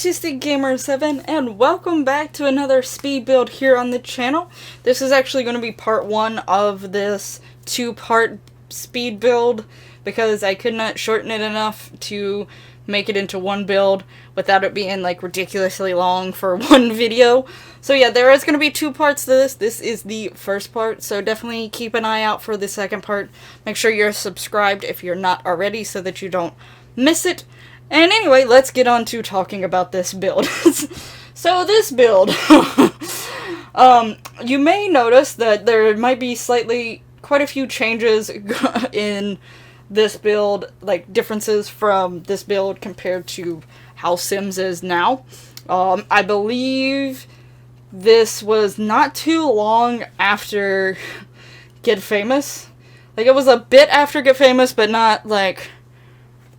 Autistic Gamer 7, and welcome back to another speed build here on the channel. This is actually going to be part 1 of this 2-part speed build, because I could not shorten it enough to make it into one build without it being like ridiculously long for one video. So yeah, there is going to be 2 parts to this. This is the first part, so definitely keep an eye out for the second part. Make sure you're subscribed if you're not already so that you don't miss it. And anyway, let's get on to talking about this build. So this build, you may notice that there might be quite a few changes in this build, like differences from this build compared to how Sims is now. I believe this was not too long after Get Famous. Like, it was a bit after Get Famous, but not like...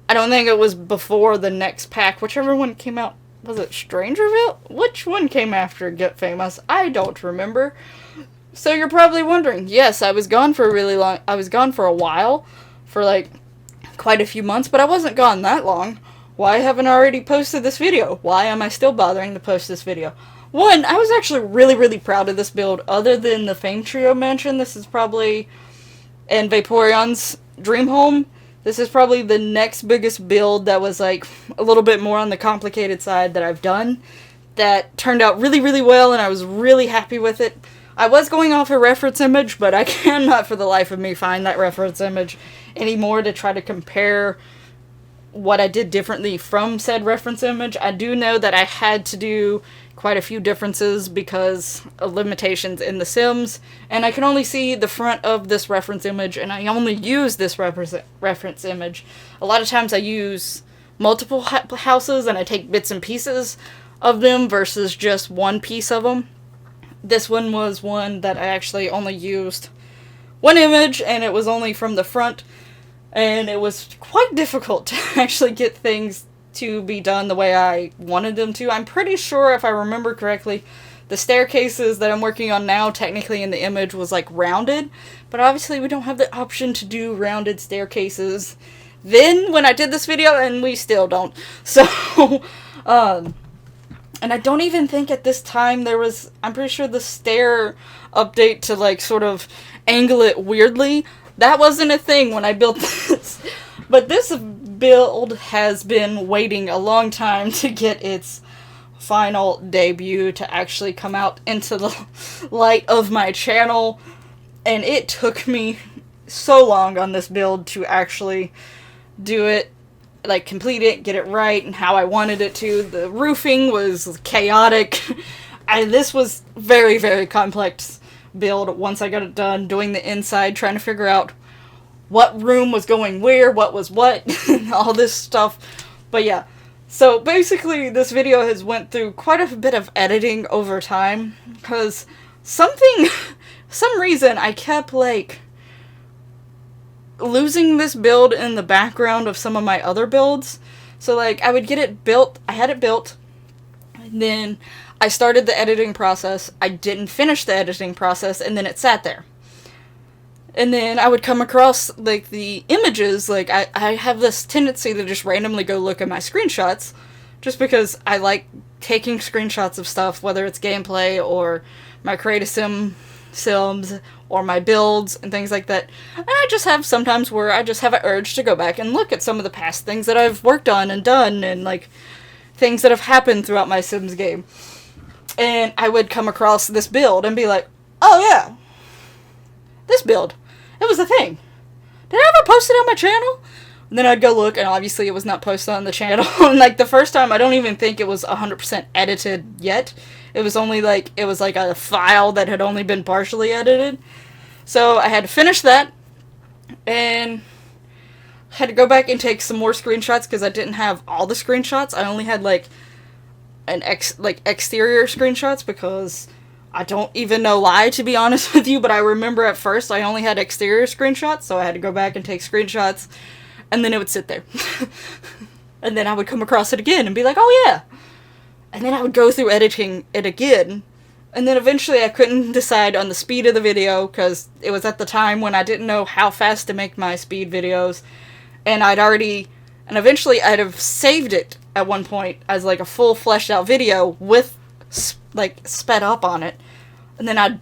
I don't think it was before the next pack. Whichever one came out. Was it Strangerville? Which one came after Get Famous? I don't remember. So you're probably wondering, yes, I was gone for a while. For like quite a few months, but I wasn't gone that long. Why haven't I already posted this video? Why am I still bothering to post this video? One, I was actually really proud of this build. Other than the Fame Trio mansion, this is probably... and Vaporeon's Dream Home. This is probably the next biggest build that was like a little bit more on the complicated side that I've done. That turned out really well, and I was really happy with it. I was going off a reference image, but I cannot for the life of me find that reference image anymore to try to compare what I did differently from said reference image. I do know that I had to do quite a few differences because of limitations in The Sims, and I can only see the front of this reference image, and I only use this reference image. A lot of times I use multiple houses and I take bits and pieces of them versus just one piece of them. This one was one that I actually only used one image, and it was only from the front, and it was quite difficult to actually get things to be done the way I wanted them to. I'm pretty sure, if I remember correctly, the staircases that I'm working on now, technically in the image, was like rounded, but obviously we don't have the option to do rounded staircases then when I did this video, and we still don't. So, and I don't even think at this time there was, I'm pretty sure the stair update to like sort of angle it weirdly, that wasn't a thing when I built this. But this build has been waiting a long time to get its final debut to actually come out into the light of my channel. And it took me so long on this build to actually do it, like complete it, get it right, and how I wanted it to. The roofing was chaotic. This was very complex build once I got it done, doing the inside, trying to figure out what room was going where, what was what, all this stuff. But yeah, so basically this video has went through quite a bit of editing over time, because some reason I kept like losing this build in the background of some of my other builds. So like I would get it built, I had it built, and then I started the editing process, I didn't finish the editing process, and then it sat there. And then I would come across, like, the images, like, I have this tendency to just randomly go look at my screenshots, just because I like taking screenshots of stuff, whether it's gameplay, or my Create a Sims, or my builds, and things like that. And I just have sometimes where I just have an urge to go back and look at some of the past things that I've worked on and done, and, like, things that have happened throughout my Sims game. And I would come across this build and be like, oh yeah, this build. It was a thing. Did I ever post it on my channel? And then I'd go look, and obviously it was not posted on the channel. And like the first time, I don't even think it was 100% edited yet. It was only like, it was like a file that had only been partially edited. So I had to finish that, and had to go back and take some more screenshots, because I didn't have all the screenshots. I only had like exterior screenshots, because I don't even know why, to be honest with you, but I remember at first I only had exterior screenshots, so I had to go back and take screenshots, and then it would sit there. And then I would come across it again and be like, oh yeah! And then I would go through editing it again, and then eventually I couldn't decide on the speed of the video, because it was at the time when I didn't know how fast to make my speed videos, and eventually I'd have saved it at one point as like a full fleshed out video with like sped up on it, and then I'd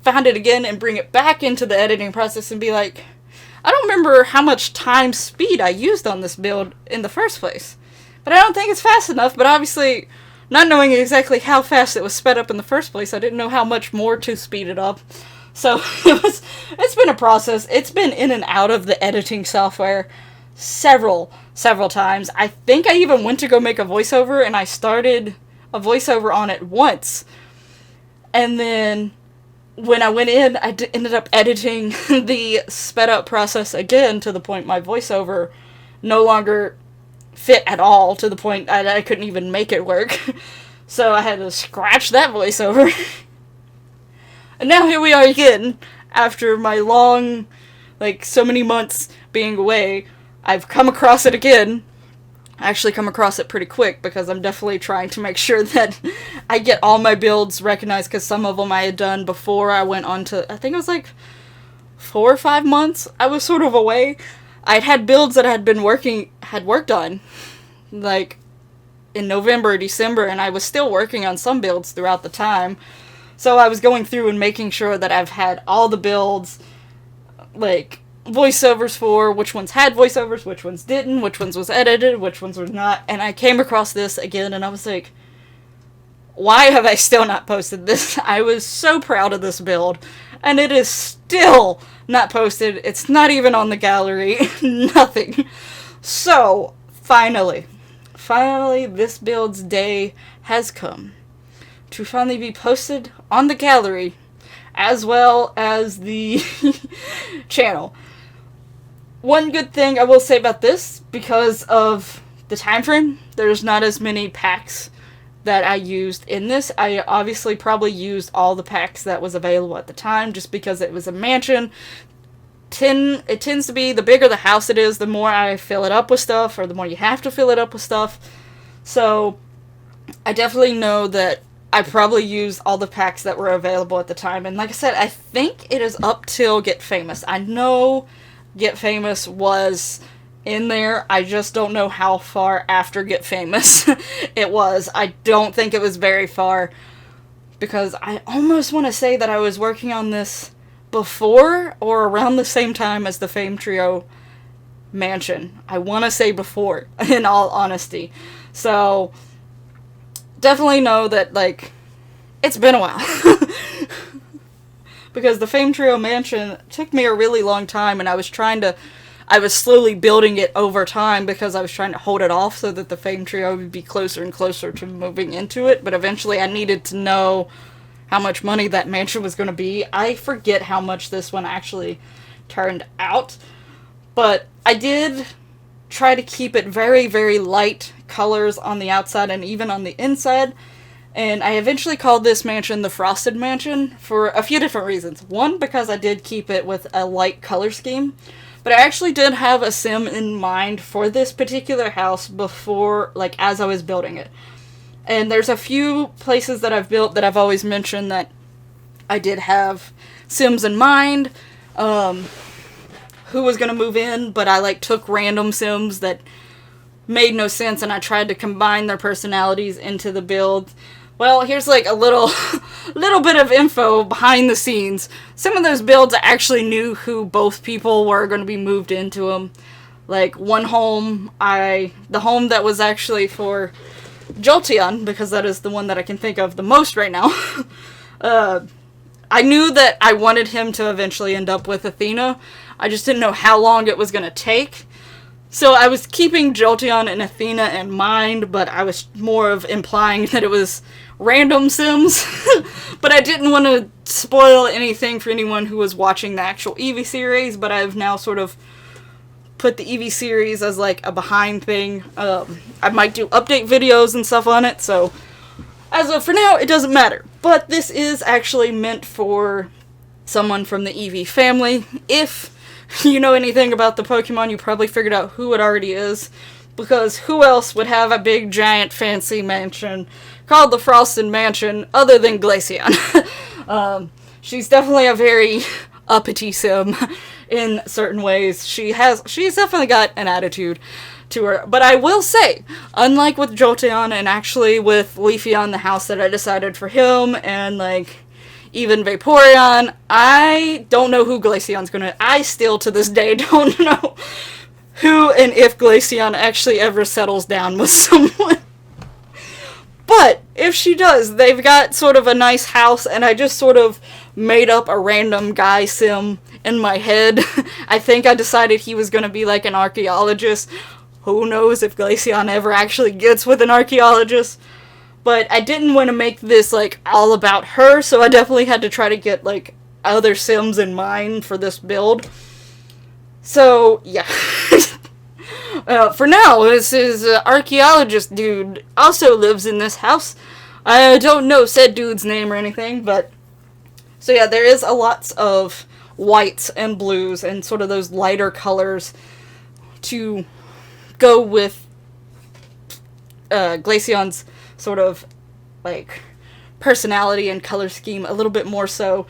find it again and bring it back into the editing process and be like, I don't remember how much time speed I used on this build in the first place, but I don't think it's fast enough. But obviously, not knowing exactly how fast it was sped up in the first place, I didn't know how much more to speed it up. So it's been a process. It's been in and out of the editing software several times. I think I even went to go make a voiceover, and I started a voiceover on it once. And then when I went in, I ended up editing the sped up process again to the point my voiceover no longer fit at all, to the point I couldn't even make it work. So I had to scratch that voiceover. And now here we are again, after my long, like, so many months being away. I've come across it again. I actually come across it pretty quick, because I'm definitely trying to make sure that I get all my builds recognized, because some of them I had done before I went on to, I think it was like 4 or 5 months I was sort of away. I'd had builds that I had worked on, like, in November or December, and I was still working on some builds throughout the time. So I was going through and making sure that I've had all the builds, like, voiceovers for, which ones had voiceovers, which ones didn't, which ones was edited, which ones were not. And I came across this again, and I was like, why have I still not posted this? I was so proud of this build, and it is still not posted. It's not even on the gallery. Nothing. So, finally, this build's day has come to finally be posted on the gallery, as well as the channel. One good thing I will say about this, because of the time frame, there's not as many packs that I used in this. I obviously probably used all the packs that was available at the time, just because it was a mansion. It tends to be, the bigger the house it is, the more I fill it up with stuff, or the more you have to fill it up with stuff. So I definitely know that I probably used all the packs that were available at the time. And like I said, I think it is up till Get Famous. I know Get Famous was in there. I just don't know how far after Get Famous it was. I don't think it was very far, because I almost want to say that I was working on this before or around the same time as the Fame Trio mansion. I want to say before, in all honesty. So definitely know that, like, it's been a while. Because the Fame Trio mansion took me a really long time, and I was slowly building it over time, because I was trying to hold it off so that the Fame Trio would be closer and closer to moving into it. But eventually I needed to know how much money that mansion was going to be. I forget how much this one actually turned out, but I did try to keep it very, very light colors on the outside and even on the inside. And I eventually called this mansion the Frosted Mansion for a few different reasons. One, because I did keep it with a light color scheme, but I actually did have a sim in mind for this particular house before, like, as I was building it. And there's a few places that I've built that I've always mentioned that I did have sims in mind, who was going to move in, but I, like, took random sims that made no sense, and I tried to combine their personalities into the build. Well, here's, like, a little bit of info behind the scenes. Some of those builds I actually knew who both people were going to be moved into them. Like, one home, the home that was actually for Jolteon, because that is the one that I can think of the most right now. I knew that I wanted him to eventually end up with Athena. I just didn't know how long it was going to take. So I was keeping Jolteon and Athena in mind, but I was more of implying that it was random sims. But I didn't want to spoil anything for anyone who was watching the actual Eevee series, but I've now sort of put the Eevee series as, like, a behind thing. I might do update videos and stuff on it, so as of for now, it doesn't matter. But this is actually meant for someone from the Eevee family. If you know anything about the Pokemon, you probably figured out who it already is, because who else would have a big, giant, fancy mansion called the Frosted Mansion other than Glaceon? She's definitely a very uppity sim in certain ways. She's definitely got an attitude. to her. But I will say, unlike with Jolteon and actually with Leafeon, the house that I decided for him, and like even Vaporeon, I don't know who Glaceon's gonna. I still to this day don't know who and if Glaceon actually ever settles down with someone. But if she does, they've got sort of a nice house, and I just sort of made up a random guy sim in my head. I think I decided he was going to be like an archaeologist. Who knows if Glaceon ever actually gets with an archaeologist. But I didn't want to make this like all about her, so I definitely had to try to get like other sims in mind for this build. So, yeah. For now, this is archaeologist dude also lives in this house. I don't know said dude's name or anything, but... So yeah, there is a lot of whites and blues and sort of those lighter colors to go with Glaceon's sort of, like, personality and color scheme a little bit more so.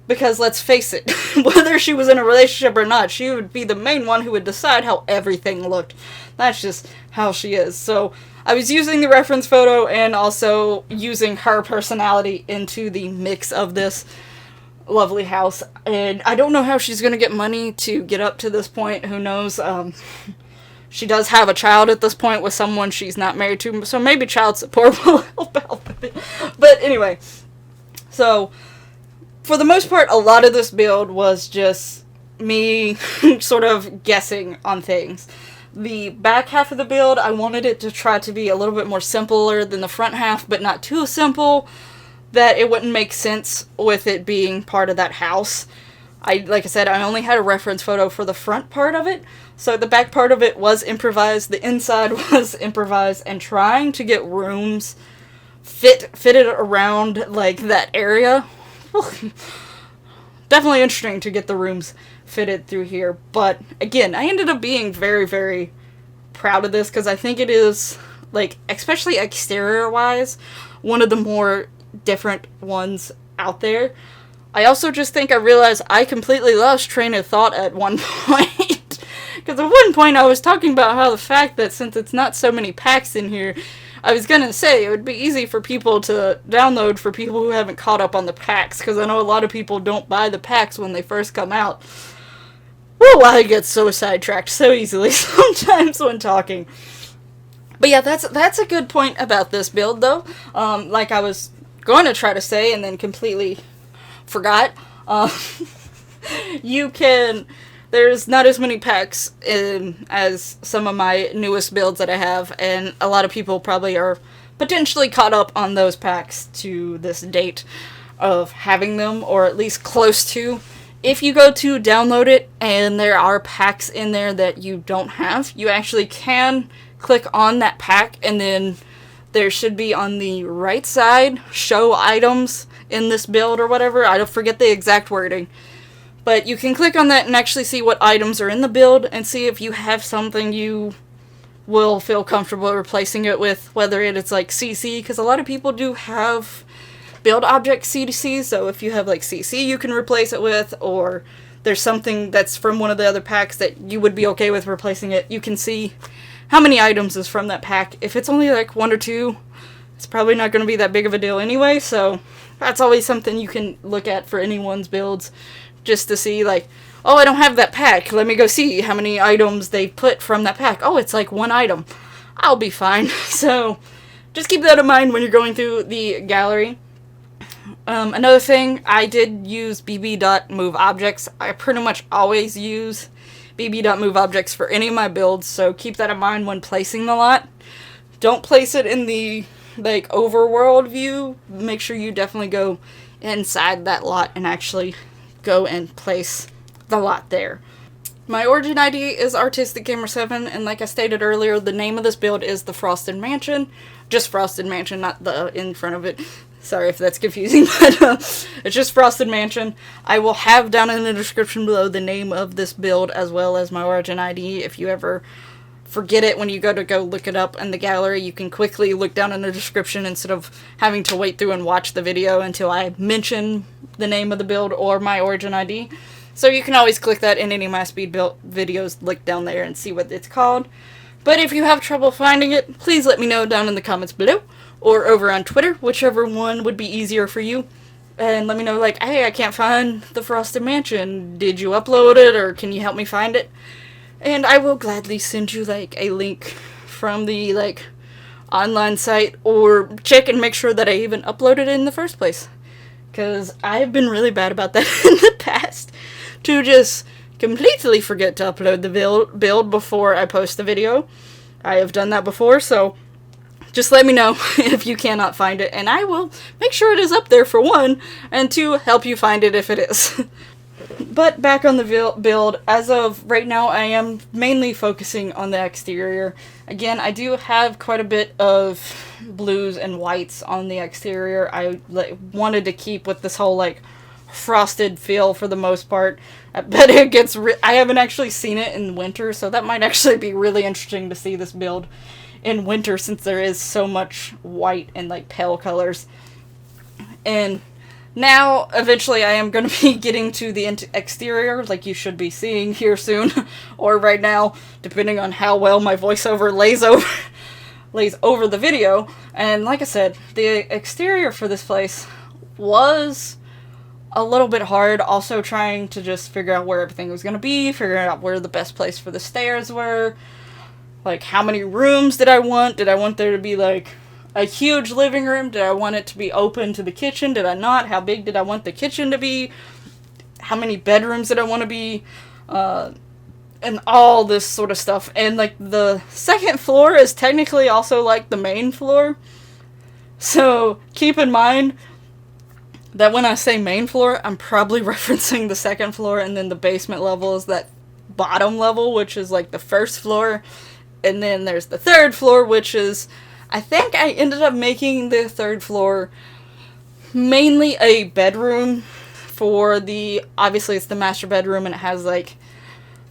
Because, let's face it, whether she was in a relationship or not, she would be the main one who would decide how everything looked. That's just how she is. So, I was using the reference photo and also using her personality into the mix of this lovely house. And I don't know how she's going to get money to get up to this point. Who knows? She does have a child at this point with someone she's not married to. So, maybe child support will help out with it. But anyway, so... For the most part, a lot of this build was just me sort of guessing on things. The back half of the build, I wanted it to try to be a little bit more simpler than the front half, but not too simple that it wouldn't make sense with it being part of that house. Like I said, I only had a reference photo for the front part of it, so the back part of it was improvised, the inside was improvised, and trying to get rooms fitted around, like, that area. Definitely interesting to get the rooms fitted through here, but again, I ended up being very, very proud of this because I think it is, like, especially exterior-wise, one of the more different ones out there. I also just think I realized I completely lost train of thought at one point, because at one point I was talking about how the fact that since it's not so many packs in here, I was gonna say, it would be easy for people to download for people who haven't caught up on the packs, because I know a lot of people don't buy the packs when they first come out. Well, I get so sidetracked so easily sometimes when talking. But yeah, that's a good point about this build, though. Like I was going to try to say and then completely forgot. There's not as many packs as some of my newest builds that I have, and a lot of people probably are potentially caught up on those packs to this date of having them, or at least close to. If you go to download it and there are packs in there that you don't have, you actually can click on that pack, and then there should be on the right side, show items in this build or whatever. I don't forget the exact wording. But you can click on that and actually see what items are in the build and see if you have something you will feel comfortable replacing it with, whether it's like CC, because a lot of people do have build object CC, so if you have like CC you can replace it with, or there's something that's from one of the other packs that you would be okay with replacing it, you can see how many items is from that pack. If it's only like one or two, it's probably not going to be that big of a deal anyway, so that's always something you can look at for anyone's builds. Just to see, like, oh, I don't have that pack. Let me go see how many items they put from that pack. Oh, it's like one item. I'll be fine. So, just keep that in mind when you're going through the gallery. Another thing, I did use bb.moveObjects. I pretty much always use bb.moveObjects for any of my builds, so keep that in mind when placing the lot. Don't place it in the, like, overworld view. Make sure you definitely go inside that lot and actually go and place the lot there. My origin ID is Artistic Gamer 7, and like I stated earlier, the name of this build is the Frosted Mansion. Just Frosted Mansion, not the in front of it. Sorry if that's confusing, but it's just Frosted Mansion. I will have down in the description below the name of this build as well as my origin ID. If you ever forget it when you go look it up in the gallery, you can quickly look down in the description instead of having to wait through and watch the video until I mention the name of the build or my origin ID. So you can always click that in any of my speed build videos, look down there and see what it's called. But if you have trouble finding it, please let me know down in the comments below, or over on Twitter, whichever one would be easier for you. And let me know, like, hey, I can't find the Frosted Mansion. Did you upload it, or can you help me find it? And I will gladly send you, like, a link from the, like, online site, or check and make sure that I even uploaded it in the first place. Because I've been really bad about that in the past, to just completely forget to upload the build before I post the video. I have done that before, so just let me know if you cannot find it, and I will make sure it is up there for one, and two, help you find it if it is. But back on the build, as of right now, I am mainly focusing on the exterior. Again, I do have quite a bit of blues and whites on the exterior. I wanted to keep with this whole, like, frosted feel for the most part. I bet it gets I haven't actually seen it in winter, so that might actually be really interesting to see this build in winter, since there is so much white and, like, pale colors. And now, eventually, I am going to be getting to the exterior, like you should be seeing here soon, or right now, depending on how well my voiceover lays over the video. And like I said, the exterior for this place was a little bit hard, also trying to just figure out where everything was going to be, figuring out where the best place for the stairs were, like, how many rooms did I want? Did I want there to be, like, a huge living room? Did I want it to be open to the kitchen? Did I not? How big did I want the kitchen to be? How many bedrooms did I want to be? And all this sort of stuff. And, like, the second floor is technically also, like, the main floor. So, keep in mind that when I say main floor, I'm probably referencing the second floor, and then the basement level is that bottom level, which is, like, the first floor. And then there's the third floor, which is, I think I ended up making the third floor mainly a bedroom for the, obviously it's the master bedroom, and it has, like,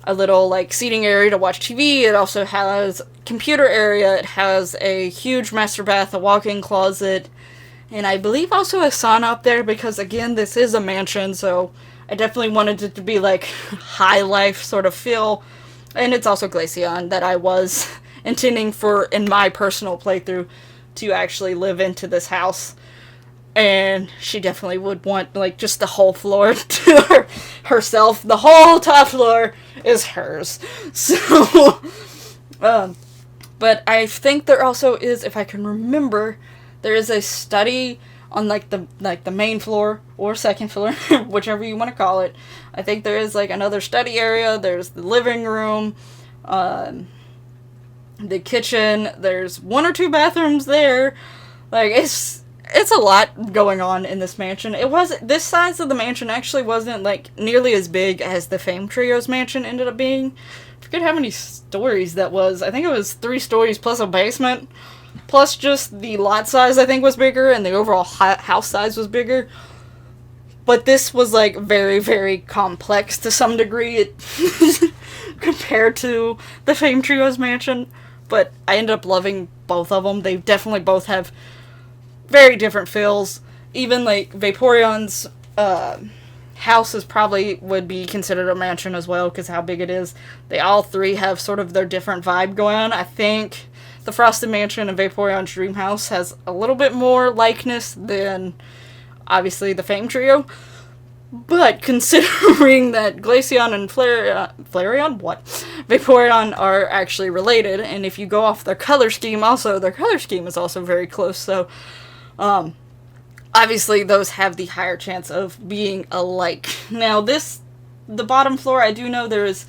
a little, like, seating area to watch TV. It also has computer area. It has a huge master bath, a walk-in closet, and I believe also a sauna up there, because, again, this is a mansion, so I definitely wanted it to be, like, high life sort of feel. And it's also Glaceon, that I was intending for, in my personal playthrough, to actually live into this house. And she definitely would want, like, just the whole floor to herself. The whole top floor is hers. So, but I think there also is, if I can remember, there is a study on, like, the main floor, or second floor, whichever you want to call it. I think there is, like, another study area. There's the living room, the kitchen. There's 1 or 2 bathrooms there. Like, it's a lot going on in this mansion. This size of the mansion actually wasn't, like, nearly as big as the Fame Trio's mansion ended up being. I forget how many stories that was. I think it was 3 stories plus a basement. Plus just the lot size, I think, was bigger, and the overall house size was bigger. But this was, like, very, very complex to some degree compared to the Fame Trio's mansion. But I ended up loving both of them. They definitely both have very different feels. Even, like, Vaporeon's house is probably would be considered a mansion as well, because how big it is. They all 3 have sort of their different vibe going on. I think the Frosted Mansion and Vaporeon's Dream House has a little bit more likeness than, obviously, the Fame Trio. But considering that Glaceon and Vaporeon are actually related, and if you go off their color scheme, also, their color scheme is also very close, so, obviously those have the higher chance of being alike. Now, the bottom floor, I do know there is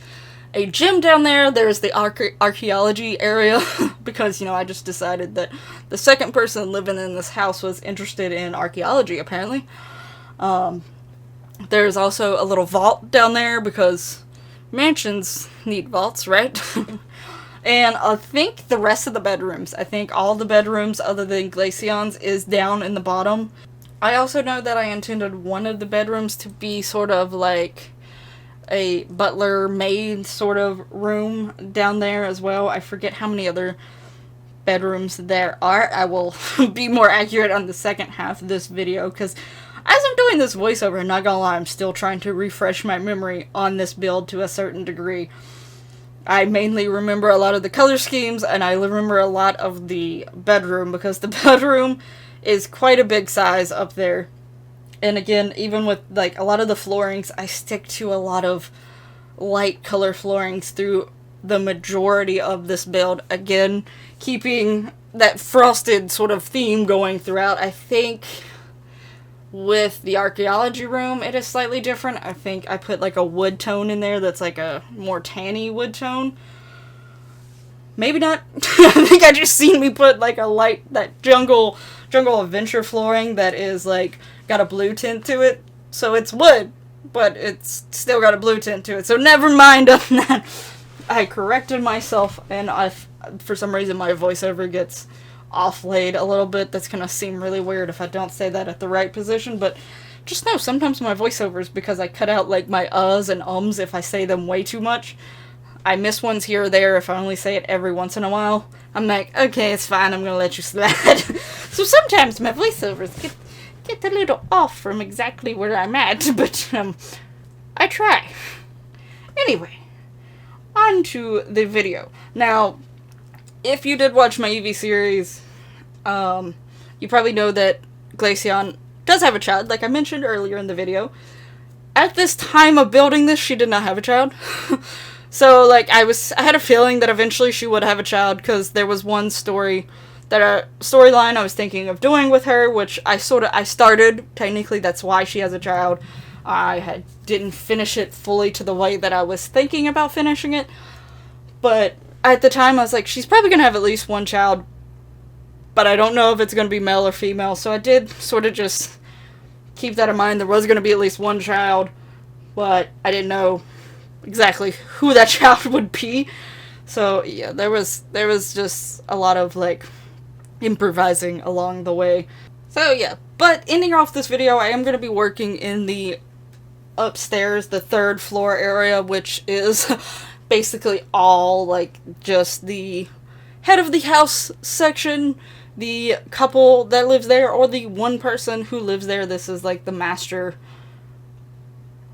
a gym down there. There's the archaeology area, because, you know, I just decided that the second person living in this house was interested in archaeology, apparently. There's also a little vault down there, because mansions need vaults, right? And I think the rest of the bedrooms, I think all the bedrooms other than Glaceon's is down in the bottom. I also know that I intended one of the bedrooms to be sort of like a butler maid sort of room down there as well. I forget how many other bedrooms there are. I will be more accurate on the second half of this video, because as I'm doing this voiceover, I'm not gonna lie, I'm still trying to refresh my memory on this build to a certain degree. I mainly remember a lot of the color schemes, and I remember a lot of the bedroom, because the bedroom is quite a big size up there. And again, even with like a lot of the floorings, I stick to a lot of light color floorings through the majority of this build. Again, keeping that frosted sort of theme going throughout. I think with the archaeology room, it is slightly different. I think I put like a wood tone in there that's like a more tanny wood tone. Maybe not. I think I just seen me put like a light, that jungle adventure flooring that is like got a blue tint to it. So it's wood, but it's still got a blue tint to it. So never mind on that. I corrected myself, and for some reason my voiceover gets off-laid a little bit. That's gonna seem really weird if I don't say that at the right position, but just know sometimes my voiceovers, because I cut out like my uhs and ums if I say them way too much. I miss ones here or there if I only say it every once in a while. I'm like, okay, it's fine, I'm gonna let you slide. So sometimes my voiceovers get a little off from exactly where I'm at, but I try. Anyway, on to the video. Now, if you did watch my EV series, you probably know that Glaceon does have a child, like I mentioned earlier in the video. At this time of building this, she did not have a child. So, like, I had a feeling that eventually she would have a child, because there was one storyline I was thinking of doing with her, which I started. Technically, that's why she has a child. I didn't finish it fully to the way that I was thinking about finishing it, but at the time I was like, she's probably gonna have at least one child, but I don't know if it's gonna be male or female, so I did sort of just keep that in mind. There was gonna be at least one child, but I didn't know exactly who that child would be. So yeah, there was just a lot of like improvising along the way. So yeah, but ending off this video, I am going to be working in the upstairs, the 3rd floor area, which is basically all like just the head of the house section, the couple that lives there, or the one person who lives there. This is like the master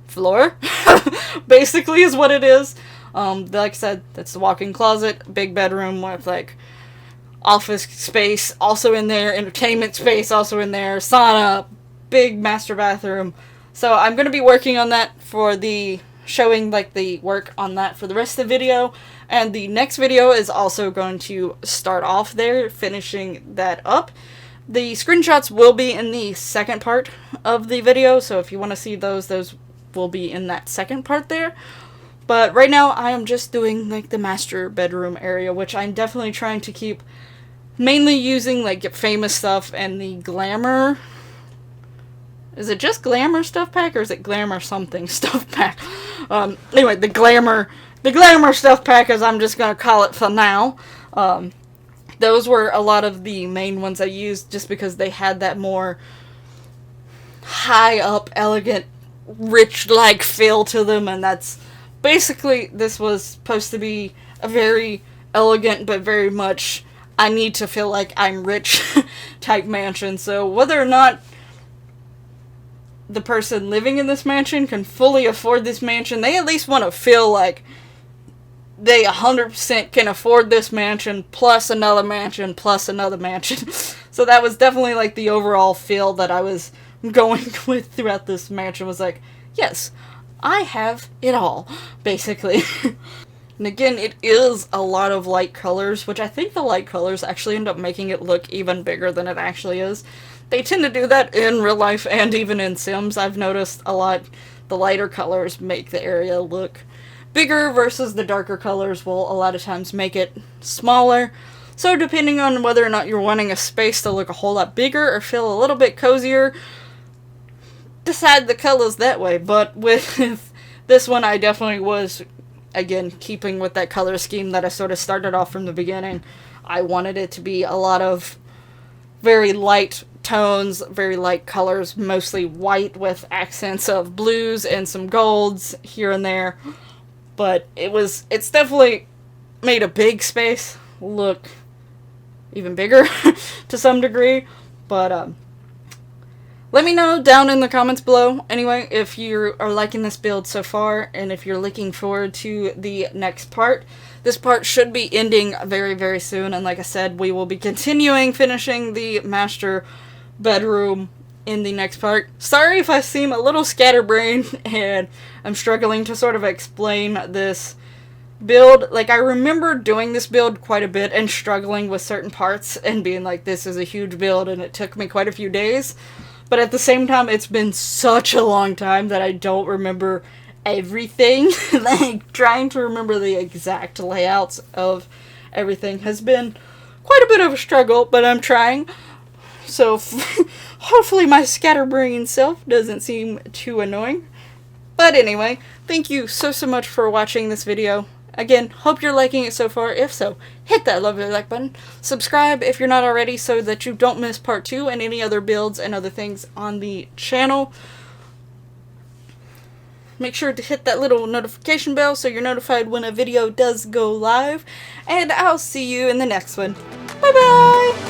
floor, basically, is what it is. Like I said, that's the walk-in closet, big bedroom with like office space also in there, entertainment space also in there, sauna, big master bathroom. So I'm going to be working on that showing like the work on that for the rest of the video. And the next video is also going to start off there, finishing that up. The screenshots will be in the second part of the video, so if you want to see those will be in that second part there. But right now I am just doing like the master bedroom area, which I'm definitely trying to keep mainly using like famous stuff and the glamour. Is it just glamour stuff pack, or is it glamour something stuff pack? Anyway, the glamour stuff pack, as I'm just gonna call it for now. Those were a lot of the main ones I used, just because they had that more high up, elegant, rich-like feel to them, and that's basically, this was supposed to be a very elegant, but very much, I need to feel like I'm rich type mansion. So whether or not the person living in this mansion can fully afford this mansion, they at least want to feel like they 100% can afford this mansion, plus another mansion, plus another mansion. So that was definitely like the overall feel that I was going with throughout this mansion, was like, yes, I have it all, basically. And again, it is a lot of light colors, which I think the light colors actually end up making it look even bigger than it actually is. They tend to do that in real life and even in Sims. I've noticed a lot, the lighter colors make the area look bigger versus the darker colors will a lot of times make it smaller. So depending on whether or not you're wanting a space to look a whole lot bigger or feel a little bit cozier, decide the colors that way. But with this one, I definitely was, again, keeping with that color scheme that I sort of started off from the beginning. I wanted it to be a lot of very light tones, very light colors, mostly white with accents of blues and some golds here and there. But it's definitely made a big space look even bigger to some degree. But Let me know down in the comments below, anyway, if you are liking this build so far, and if you're looking forward to the next part. This part should be ending very, very soon, and like I said, we will be finishing the master bedroom in the next part. Sorry if I seem a little scatterbrained, and I'm struggling to sort of explain this build. Like, I remember doing this build quite a bit and struggling with certain parts and being like, this is a huge build, and it took me quite a few days. But at the same time, it's been such a long time that I don't remember everything. Like, trying to remember the exact layouts of everything has been quite a bit of a struggle, but I'm trying. So, hopefully my scatterbrained self doesn't seem too annoying. But anyway, thank you so much for watching this video. Again, hope you're liking it so far. If so, hit that lovely like button. Subscribe if you're not already so that you don't miss part 2 and any other builds and other things on the channel. Make sure to hit that little notification bell so you're notified when a video does go live. And I'll see you in the next one. Bye bye!